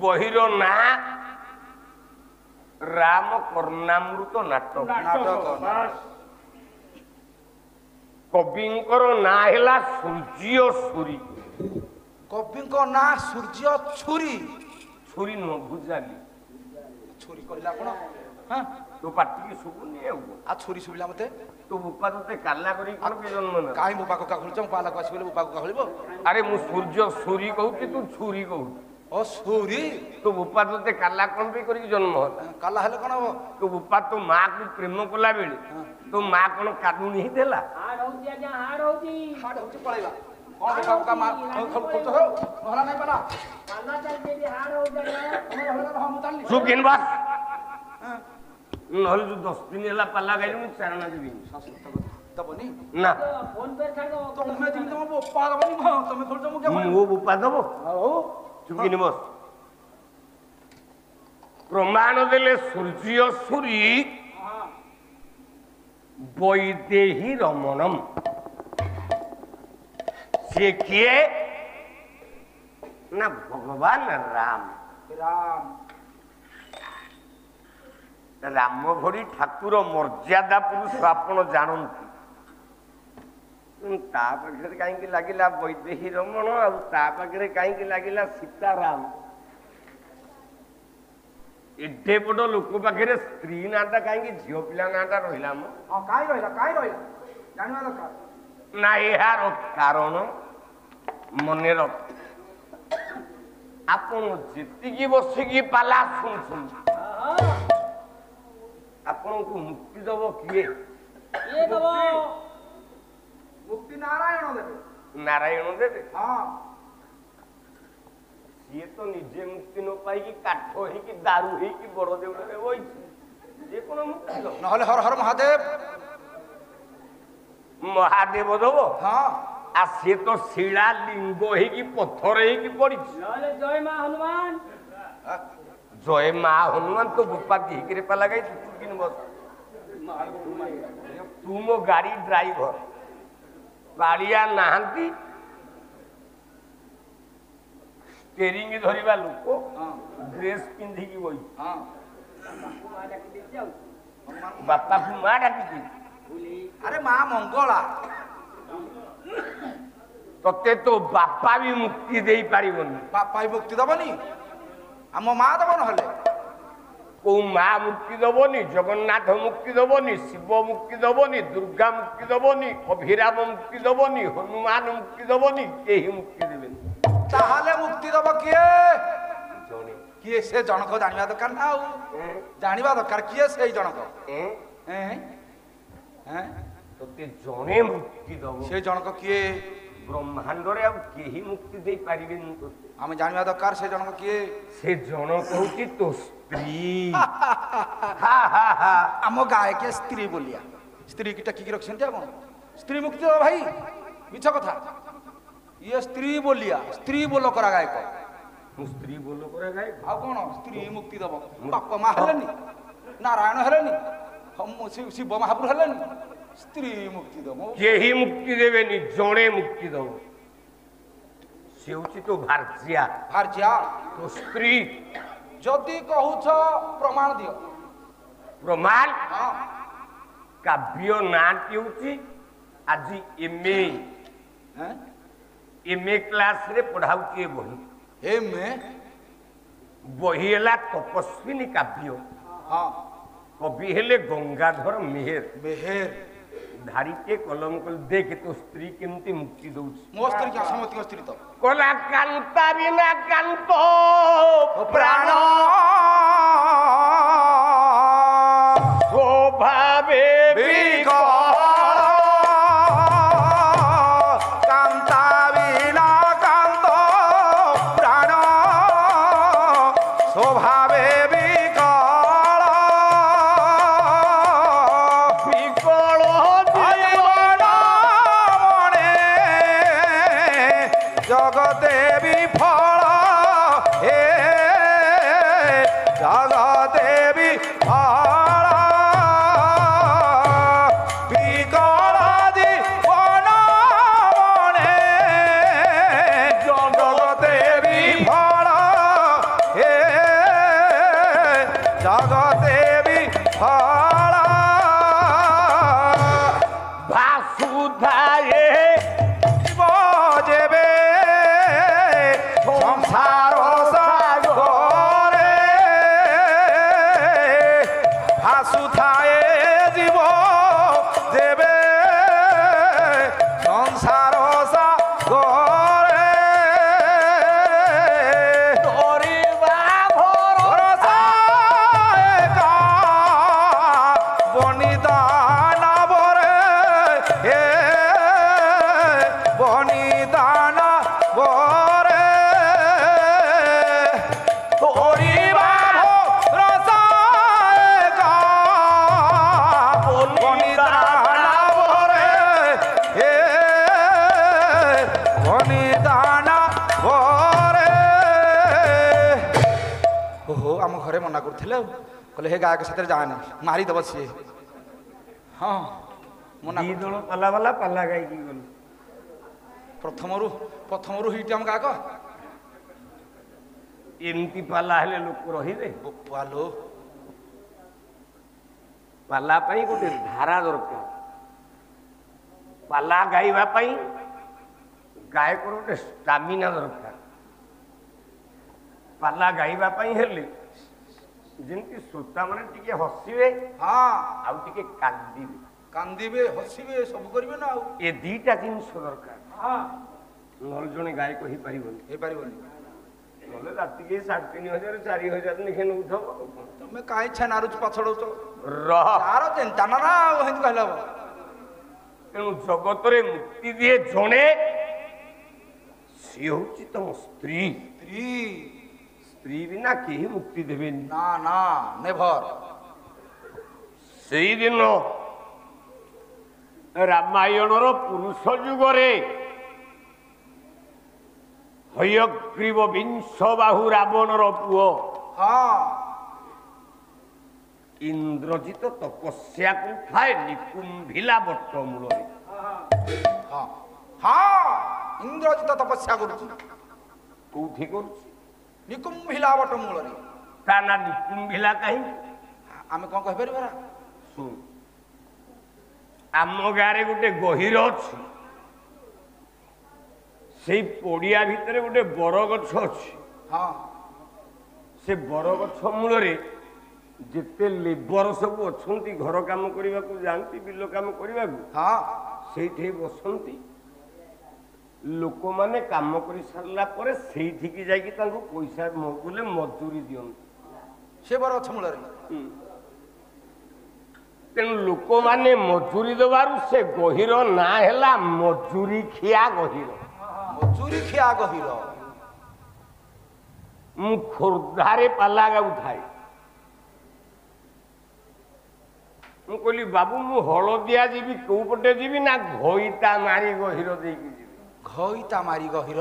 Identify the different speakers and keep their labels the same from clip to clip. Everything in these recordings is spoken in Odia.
Speaker 1: বহির না রাম কর্ণামৃত নাটক কবিঙ্কর না হেলা সূর্য সুরি
Speaker 2: কবিଙ୍କ ନା ସୂର୍ଯ୍ୟ ଛୁରୀ
Speaker 1: ଛୁରୀ ନୁହଁ ଭୁଜାଲି
Speaker 2: ଛୁରୀ କହିଲେ ଆପଣ ହଁ
Speaker 1: ତୋ ପାଟିକି ଶୁଭୁନି ଆଉ
Speaker 2: ଛୁରୀ ଶୁଭିଲା ମତେ
Speaker 1: ତୋ ବୋପା ତତେ କାଲା କରିକି କଣ କି ଜନ୍ମ ନେଲା
Speaker 2: କାହିଁ ବୋପା କକା ଖୋଲୁଛ ମୋ ପାଲାକୁ ଆସିବ ବୋପା କକା ଖୋଲିବ
Speaker 1: ଆରେ ମୁଁ ସୂର୍ଯ୍ୟ ସୁରି କହୁଛି ତୁ ଛୁରୀ କହୁଛୁ
Speaker 2: ଓ ଛୁରୀ
Speaker 1: ତୋ ବୋପା ତତେ କାଲା କଣ ପାଇଁ କରିକି ଜନ୍ମ ହେଲା
Speaker 2: କାଲା ହେଲେ କଣ ହବ
Speaker 1: ତୋ ବୋପା ତୋ ମାଆ କୁ ପ୍ରେମ କଲା ବେଳେ ତୋ ମାଆ କଣ କାନ୍ଦୁଣି ହେଇଥିଲା
Speaker 3: ହାଡ଼ ହଉଛି
Speaker 2: ପଳେଇବା କଣ ବୋପା କକା ମା ଖୋଲୁଛ ନହଲା ନାଇଁ ପାଲା
Speaker 1: ତୁ କିଣିବା ନହେଲେ ତୁ 10 ଦିନ ହେଲା ପାଲା ଗାଇଲୁ ମୁଁ ଚାରଣା ଦେବିନି
Speaker 2: ଦବନି
Speaker 1: ନା
Speaker 2: ତମେ ଯେମିତି ତମ ବୋପା ଦବନି ତମେ ଖୋଲୁଛ ମୁଁ କେମିତି
Speaker 1: ମୋ ବୋପା ଦବ ଚୁକିନି ବସ ପ୍ରମାଣ ଦେଲେ ସୂର୍ଯ୍ୟ ସୁରୀ ବୈଦେହୀ ରମଣମ୍ ସେ କିଏ ନା ଭଗବାନ ରାମ ରାମ ଭଳି ଠାକୁର ମର୍ଯ୍ୟାଦା ପୁରୁଷ ଆପଣ ଜାଣନ୍ତି ତା ପାଖରେ କାହିଁକି ଲାଗିଲା ବୈଦେହୀ ରମଣ ଆଉ ତା ପାଖରେ କାହିଁକି ଲାଗିଲା ସୀତାରାମ ଏତେ ବଡ ଲୋକ ପାଖରେ ସ୍ତ୍ରୀ ନାଁଟା କାହିଁକି ଝିଅ ପିଲା ନାଁଟା ରହିଲା ମ
Speaker 2: କାହିଁ ରହିଲା ଜାଣିବା ଦରକାର
Speaker 1: ନା ଏହାର କାରଣ ମନେ ରଖ ଆପଣ ଯେତିକି ବସିକି ପାଲା ଶୁଣୁଛନ୍ତି ଆପଣଙ୍କୁ ମୁକ୍ତି ଦବ କିଏ
Speaker 2: ମୁକ୍ତି ନାରାୟଣ ଦେବେ
Speaker 1: ନାରାୟଣ ଦେବେ
Speaker 2: ହଁ
Speaker 1: ସିଏ ତ ନିଜେ ମୁକ୍ତି ନ ପାଇକି କାଠ ହେଇକି ଦାରୁ ହେଇକି ବଡ ଦେଉଳରେ ବଇଛି ସିଏ କଣ ମୁକ୍ତି ଦବ
Speaker 2: ନହେଲେ ହର ହର ମହାଦେବ
Speaker 1: ମହାଦେବ ଦବ
Speaker 2: ହଁ
Speaker 1: ଆଉ ସିଏ ତ ଶିଳା ଲିଙ୍ଗ ହେଇକି ପଥର ହେଇକି ପଡିଛି
Speaker 3: ଜୟ ମା ହନୁମାନ
Speaker 1: ଜୟ ମା ହନୁମାନ ତ ବୋପା ଦିହିକିରେ ପାଲା ଗାଇ ଚୁକିନି ବସ ତୁ ମୋ ଗାଡି ଡ୍ରାଇଭର କାଳିଆ ନାହାନ୍ତି ଷ୍ଟେରିଂ ଧରିବା ଲୋକ ଡ୍ରେସ ପିନ୍ଧିକି ବଇ ବାପାକୁ ମା ଡାକିଛି
Speaker 2: ଆରେ ମା ମଙ୍ଗଳା
Speaker 1: ତତେ ତୋ ବାପା ବି ମୁକ୍ତି ଦେଇପାରିବନି
Speaker 2: ବାପା ବି ମୁକ୍ତି ଦବନି ଆମ ମା ଦବ ନହେଲେ
Speaker 1: କୋଉ ମା ମୁକ୍ତି ଦବନି ଜଗନ୍ନାଥ ମୁକ୍ତି ଦବନି ଶିବ ମୁକ୍ତି ଦବନି ଦୁର୍ଗା ମୁକ୍ତି ଦବନି ଅଭିରାମ ମୁକ୍ତି ଦବନି ହନୁମାନ ମୁକ୍ତି ଦବନି କେହି ମୁକ୍ତି ଦେବେନି
Speaker 2: ତାହେଲେ ମୁକ୍ତି ଦବ କିଏ
Speaker 1: ଜଣେ
Speaker 2: କିଏ ସେ ଜଣକ ଜାଣିବା ଦରକାର ନା ଆଉ ଜାଣିବା ଦରକାର କିଏ ସେଇ ଜଣକ
Speaker 1: ତତେ ଜଣେ ମୁକ୍ତି ଦବ
Speaker 2: ସେ ଜଣକ କିଏ
Speaker 1: ବ୍ରହ୍ମାଣ୍ଡରେ ଆଉ କେହି ମୁକ୍ତି ଦେଇପାରିବେନି ତତେ
Speaker 2: ଆମେ ଜାଣିବା ଦରକାର ସେ ଜଣକ କିଏ
Speaker 1: ସେ ଜଣକ ହଉଛି ତୋ ସ୍ତ୍ରୀ
Speaker 2: ଆମ ଗାଏ କିଏ ସ୍ତ୍ରୀ ବୋଲିଆ ସ୍ତ୍ରୀ କି ଟେକିକି ରଖିଛନ୍ତି ଆପଣ ସ୍ତ୍ରୀ ମୁକ୍ତି ଦବ ଭାଇ ମିଛ କଥା ଇଏ ସ୍ତ୍ରୀ ବୋଲିଆ ସ୍ତ୍ରୀ ବୋଲ କରା ଗାୟକ
Speaker 1: ମୁଁ ସ୍ତ୍ରୀ ବୋଲ କରା ଗାୟକ
Speaker 2: ଆଉ କଣ ସ୍ତ୍ରୀ ମୁକ୍ତି ଦବ ବାପା ମା ହେଲେନି ନାରାୟଣ ହେଲେନି ଶିବ ମହାପ୍ରଭୁ ହେଲେନି ସ୍ତ୍ରୀ ମୁକ୍ତି ଦବ
Speaker 1: କେହି ମୁକ୍ତି ଦେବେନି ଜଣେ ମୁକ୍ତି ଦବ ସେ ହଉଛି ତୋ
Speaker 2: ଭାର୍ଯ୍ୟା
Speaker 1: ତୋ ସ୍ତ୍ରୀ
Speaker 2: ଯଦି କହୁଛ ପ୍ରମାଣ ଦିଅ
Speaker 1: ପ୍ରମାଣ
Speaker 2: ହଁ
Speaker 1: କାବ୍ୟ ନାଁଟି ହଉଛି ଆଜି ଏମଏ କ୍ଲାସରେ ପଢାଉଛି ଏ ବହି ବହି ହେଲା ତପସ୍ୱିନୀ କାବ୍ୟ
Speaker 2: ହଁ
Speaker 1: କବି ହେଲେ ଗଙ୍ଗାଧର
Speaker 2: ମେହେର
Speaker 1: ଧାରିକେ କଲମ କଲେ ଦେଖେ ତୋ ସ୍ତ୍ରୀ କେମିତି ମୁକ୍ତି ଦଉଛି
Speaker 2: ମୋ ସ୍ତ୍ରୀ କି ସମସ୍ତଙ୍କ ସ୍ତ୍ରୀ ତ
Speaker 1: କଲା କାନ୍ତା ବିନା କାନ୍ତ ପ୍ରାଣ ସ୍ୱଭାବେ
Speaker 2: କାନ୍ତା ବିନା କାନ୍ତ ପ୍ରାଣ ସ୍ୱଭାବେ জগতে বিফল হে জগতে বিফল বিকল জীবন বনে জগতে ଘରେ ମନା କରୁଥିଲେ ଆଉ କହିଲେ ହେ ଗାୟକ ସାଥିରେ ଯାଆନି ମାରିଦେବ ସିଏ। ହଁ ମନା
Speaker 1: ଦି ଦଳ ପାଲା ବାଲା ପାଲା ଗାଇକି ଗଲୁ।
Speaker 2: ପ୍ରଥମରୁ ହିଟ୍ ଆମ ଗାୟକ।
Speaker 1: ଏମିତି ପାଲା ହେଲେ ଲୋକ ରହିବେ?
Speaker 2: ବୋପାଲୋ
Speaker 1: ପାଲା ପାଇଁ ଗୋଟେ ଧାରା ଦରକାର। ପାଲା ଗାଇବା ପାଇଁ ଗାୟକର ଗୋଟେ ଷ୍ଟାମିନା ଦରକାର। ପାଲା ଗାଇବା ପାଇଁ ହେଲେ ଯେମିତି ଶ୍ରୋତାମାନେ ଟିକେ ହସିବେ,
Speaker 2: ହଁ
Speaker 1: ଆଉ ଟିକେ କାନ୍ଦିବେ।
Speaker 2: କାନ୍ଦିବେ ହସିବେ ସବୁ କରିବେ ନା ଆଉ।
Speaker 1: ଏ ଦିଟା ଜିନିଷ ଦରକାର।
Speaker 2: ହଁ
Speaker 1: ନହେଲେ ଜଣେ ଗାୟକ ହେଇପାରିବନି।
Speaker 2: ହେଇପାରିବନି।
Speaker 1: ନହେଲେ ରାତିକି 3,500 4,000 ଲେଖେ ନେଉଥିବ।
Speaker 2: ତମେ କାହିଁ ଛେନାରୁଛୁ ପଛଡ଼ଉଛ?
Speaker 1: ରହ।
Speaker 2: ତାର ଚିନ୍ତା ନା ଆଉ ହେନ୍ତି କହିଲେ ହବ।
Speaker 1: ତେଣୁ ଜଗତରେ ମୁକ୍ତି ଦିଏ ଜଣେ, ସିଏ ହଉଛି ତମ ସ୍ତ୍ରୀ।
Speaker 2: ସ୍ତ୍ରୀ
Speaker 1: ସ୍ତ୍ରୀ ବିନା କେହି ମୁକ୍ତି ଦେବେନି।
Speaker 2: ନା ନା ନେଭର।
Speaker 1: ସେଇଦିନ ରାମାୟଣର ପୁରୁଷ ଯୁଗରେ ହୟଗ୍ରୀବ ବିଂଶ ବାହୁ ରାବଣର ପୁଅ
Speaker 2: ହଁ
Speaker 1: ଇନ୍ଦ୍ରଜିତ ତପସ୍ୟା କରୁଥାଏ ନିକୁମ୍ଭିଲା ବଟ ମୂଳରେ।
Speaker 2: ହଁ ହଁ ଇନ୍ଦ୍ରଜିତ ତପସ୍ୟା କରୁଛି
Speaker 1: କୋଉଠି କରୁଛି?
Speaker 2: ନିକୁମ୍ଭିଲା ବଟ ମୂଳରେ।
Speaker 1: ତା ନା ନିକୁମ୍ଭିଲା କାହିଁକି?
Speaker 2: ଆମେ କଣ କହିପାରିବା?
Speaker 1: ଶୁଣ, ଆମ ଗାଁରେ ଗୋଟେ ଗହୀର ଅଛି। ସେଇ ପଡ଼ିଆ ଭିତରେ ଗୋଟେ ବରଗଛ ଅଛି।
Speaker 2: ହଁ
Speaker 1: ସେ ବରଗଛ ମୂଳରେ ଯେତେ ଲେବର ସବୁ ଅଛନ୍ତି, ଘର କାମ କରିବାକୁ ଯାଆନ୍ତି, ବିଲ କାମ କରିବାକୁ,
Speaker 2: ହଁ
Speaker 1: ସେଇଠି ବସନ୍ତି। ଲୋକମାନେ କାମ କରି ସାରିଲା ପରେ ସେଇଠିକି ଯାଇକି ତାଙ୍କୁ ପଇସା ବୋଲେ ମଜୁରୀ ଦିଅନ୍ତି।
Speaker 2: ସେ ବରଗଛ ମୂଳରେ।
Speaker 1: ତେଣୁ ଲୋକମାନେ ମଜୁରୀ ଦେବାରୁ ସେ ଗହୀର ନାଁ ହେଲା ମଜୁରୀଖିଆ ଗହୀର।
Speaker 2: ମଜୁରୀ ଖିଆ ଗହୀର।
Speaker 1: ମୁଁ ଖୋର୍ଦ୍ଧାରେ ପାଲା ଗାଉଥାଏ। ମୁଁ କହିଲି ବାବୁ ମୁଁ ହଳଦିଆ ଯିବି କୋଉ ପଟେ ଯିବି ନା ଘଇତା ମାରି ଗହୀର ଦେଇକି ଯିବି।
Speaker 2: ଘଇତା ମାରି ଗହୀର।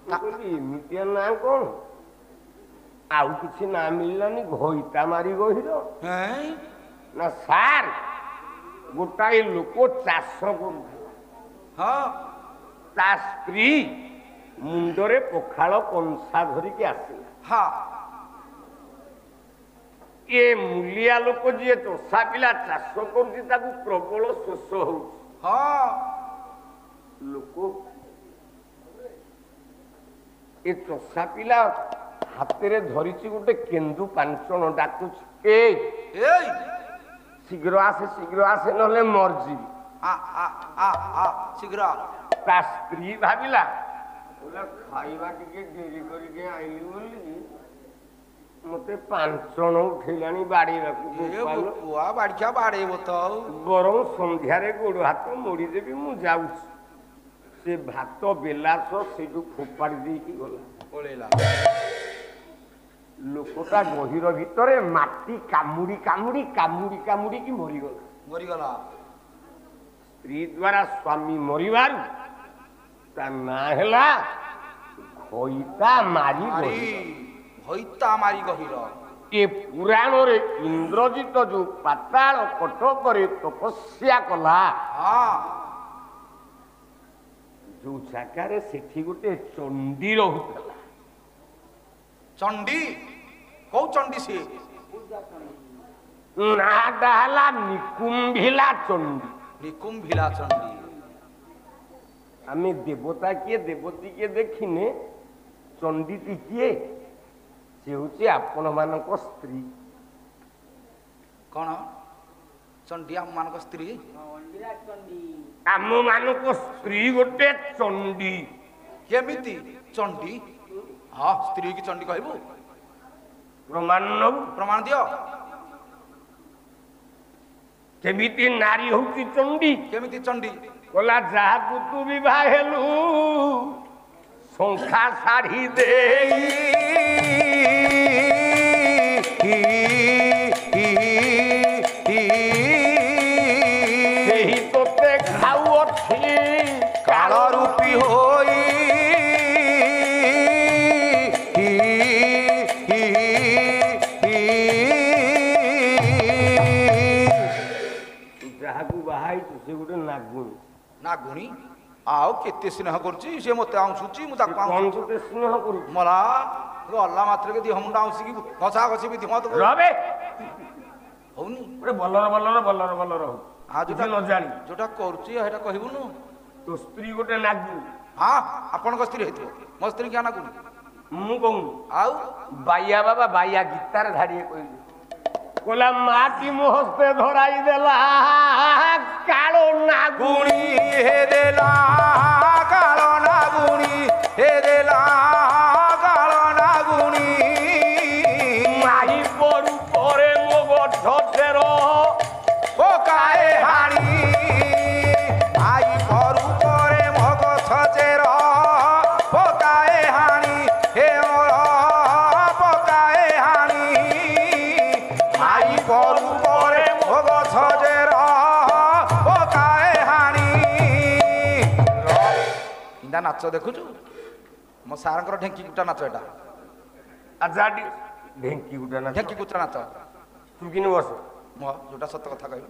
Speaker 1: ମୁଁ କହିଲି ଏମିତିଆ ନାଁ କଣ? ଆଉ କିଛି ନାଁ ମିଳିଲାନି, ଘଇତା ମାରି ଗହୀର। ନା ସାର୍, ଗୋଟାଏ ଲୋକ ଚାଷ କରୁଥିଲା।
Speaker 2: ହଁ
Speaker 1: ତା ସ୍ତ୍ରୀ ମୁଣ୍ଡରେ ପଖାଳ କଂସା ଧରିକି ଆସିଲା।
Speaker 2: ହଁ
Speaker 1: ଏ ମୂଲିଆ ଲୋକ ଯିଏ ଚଷା ପିଲା ଚାଷ କରୁଛି ତାକୁ ପ୍ରବଳ ଶୋଷ ହଉଛି।
Speaker 2: ହଁ
Speaker 1: ଲୋକ ଏ ଚଷା ପିଲା ହାତରେ ଧରିଛି ଗୋଟେ କେନ୍ଦୁ ପାଞ୍ଚଣ, ଡାକୁଛି
Speaker 2: ଏଇ
Speaker 1: ଶୀଘ୍ର ଆସେ ନହେଲେ ମରିଯିବି।
Speaker 2: ଶୀଘ୍ର।
Speaker 1: ତା ସ୍ତ୍ରୀ ଭାବିଲା ଖାଇବା ଟିକେ ଡେରି କରିକି ଆଇଲି ବୋଲି ମତେ ପାଞ୍ଚଣ ଉଠେଇଲାଣି ବାଡେଇବାକୁ।
Speaker 2: ବାଡ଼ିଆ ବାଡ଼େଇବ ତ ଆଉ।
Speaker 1: ବରଂ ସନ୍ଧ୍ୟାରେ ଗୋଡ ହାତ ମୋଡିଦେବି, ମୁଁ ଯାଉଛି। ସେ ଭାତ ବେଲାସ ସେଇଠୁ ଫୋପାଡ଼ି ଦେଇକି ଗଲା।
Speaker 2: ପଳେଇଲା।
Speaker 1: ଲୋକଟା ଗହୀର ଭିତରେ ମାଟି କାମୁଡି କାମୁଡିକି ମରିଗଲା।
Speaker 2: ମରିଗଲା।
Speaker 1: ସ୍ତ୍ରୀ ଦ୍ୱାରା ସ୍ୱାମୀ ମରିବାରୁ ତା ନାଁ ହେଲା ଘଇତା ମାରି ଗହୀର।
Speaker 2: ଘଇତା ମାରି ଗହୀର।
Speaker 1: ଏ ପୁରାଣରେ ଇନ୍ଦ୍ରଜିତ ଯୋଉ ପାତାଳ କଟକରେ ତପସ୍ୟା କଲା, ଯୋଉ ଜାଗାରେ ସେଠି ଗୋଟେ ଚଣ୍ଡୀ ରହୁଥିଲା।
Speaker 2: ଚଣ୍ଡୀ? କୋଉ ଚଣ୍ଡୀ ସିଏ?
Speaker 1: ନାଁଟା ହେଲା ନିକୁମ୍ଭିଲା ଚଣ୍ଡୀ।
Speaker 2: ନିକୁମ୍ଭିଲା ଚଣ୍ଡୀ।
Speaker 1: ଆମେ ଦେବତା କିଏ ଦେବତୀ କିଏ ଦେଖିନେ, ଚଣ୍ଡୀଟି କିଏ? ସେ ହଉଛି ଆପଣ ମାନଙ୍କ ସ୍ତ୍ରୀ।
Speaker 2: କଣ ଚଣ୍ଡୀ ଆମ ମାନଙ୍କ ସ୍ତ୍ରୀ?
Speaker 1: ଆମ ମାନଙ୍କ ସ୍ତ୍ରୀ ଗୋଟେ ଚଣ୍ଡୀ।
Speaker 2: କେମିତି ଚଣ୍ଡୀ? ହଁ ସ୍ତ୍ରୀ କି ଚଣ୍ଡୀ କହିବୁ?
Speaker 1: ପ୍ରମାଣ ନବୁ?
Speaker 2: ପ୍ରମାଣ ଦିଅ।
Speaker 1: କେମିତି ନାରୀ ହଉଛି ଚଣ୍ଡୀ?
Speaker 2: କେମିତି ଚଣ୍ଡୀ?
Speaker 1: କହିଲା ଯାହାକୁ ତୁ ବିବାହ ହେଲୁ ଶଙ୍ଖା ଶାଢ଼ୀ ଦେଇ ସେହି ତୋତେ ଖାଉଅଛି
Speaker 2: କାଳ ରୂପୀ ହୋଇ ନାଗୁଣୀ ଆଉ କେତେ ସ୍ନେହ କରୁଛି ସେ ମତେ ଆଉଁସୁଛି ମୁଁ ତାକୁ
Speaker 1: କଣ
Speaker 2: ଆଉଁସୁଛି
Speaker 1: ତୋତେ ସ୍ନେହ କରୁଛି
Speaker 2: ମଲା ଗଲା ମାତ୍ରକେ ଦିହ ମୁଣ୍ଡ ଆଉଁସିକି ଘଷା ଘଷି ବି ଦିହ
Speaker 1: ରବେ
Speaker 2: ହଉନି
Speaker 1: ଗୋଟେ ବଲର ହଉ
Speaker 2: ଆଉ
Speaker 1: କିଛି ନ ଜାଣି
Speaker 2: ଯୋଉଟା କରୁଛି ସେଇଟା କହିବୁନୁ
Speaker 1: ତୋ ସ୍ତ୍ରୀ ଗୋଟେ ନାଗୁ
Speaker 2: ହଁ ଆପଣଙ୍କ ସ୍ତ୍ରୀ ହେଇଥିବ ମୋ ସ୍ତ୍ରୀ କିଆ ନାଗୁଣୀ
Speaker 1: ମୁଁ କହୁନି
Speaker 2: ଆଉ
Speaker 1: ବାଇଆ ବାବା ବାଇଆ ଗୀତାର ଧାଡ଼ିଏ କହିଲି କହିଲା ମାଟି ମୋ ହସ୍ତେ ଧରାଇ ଦେଲା କାଳ ନାଗୁଣୀ
Speaker 2: ଗୁଣି ହେରେଲା କାଳ ନାଗୁଣୀ ହେରେଲା କାଳ ନାଗୁଣୀ
Speaker 1: ମାଇ ପରୁ ପରେ ମୋ ଗଠର
Speaker 2: ପକାଏ ହାଣି ଆଇ ପରୁ ପରେ ମଗ ଛଚେର ପକାଏ ହାଣି ହେ ମୋର ପକାଏ ହାଣି ଆଇ ପରୁ ପରେ ମଗ ଛଚେର ପକାଏ ହାଣି ଇନ୍ଦା ନାଚ ଦେଖୁଛୁ ମୋ ସାରଙ୍କର ଢେଙ୍କି କୁଟା ନାଚ ଏଟା
Speaker 1: ଆଜାଡ଼ି ଢେଙ୍କି ଗୋଟେ ନା
Speaker 2: ଢେଙ୍କି କୁଟା ନାଚ
Speaker 1: ତୁ କିନି ବସ
Speaker 2: ମୋ ଯୋଉଟା ସତ କଥା କହିବି